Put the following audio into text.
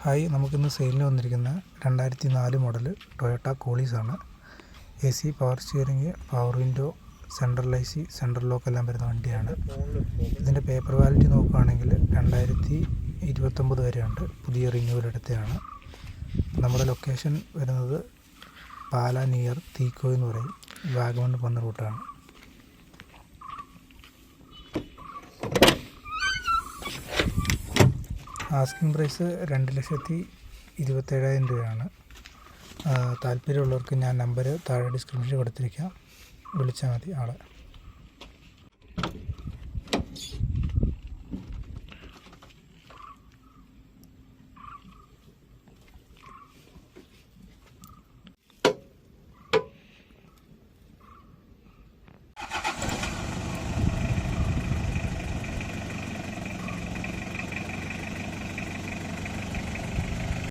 Hi, നമുക്കിന്ന് സെയിലിന് വന്നിരിക്കുന്ന 2004 മോഡൽ ടൊയോട്ട കോളീസാണ്. AC, power steering, power window, central AC, central lock എല്ലാം വരുന്ന വണ്ടിയാണ്. ഇതിൻ്റെ പേപ്പർ വാലിറ്റി നോക്കുകയാണെങ്കിൽ 2029 വരെയുണ്ട്. പുതിയ റിന്യൂവൽ എടുത്തതാണ്. നമ്മുടെ ലൊക്കേഷൻ വരുന്നത് പാല നിയർ തീക്കോ എന്ന് പറയും. വാഗമൺ പോകുന്ന റൂട്ടാണ്. ആസ്കിംഗ് പ്രൈസ് 2,27,000 രൂപയാണ്. താല്പര്യമുള്ളവർക്ക് ഞാൻ നമ്പർ താഴെ ഡിസ്ക്രിപ്ഷനിൽ കൊടുത്തിരിക്കാം. വിളിച്ചാൽ മതി ആളെ.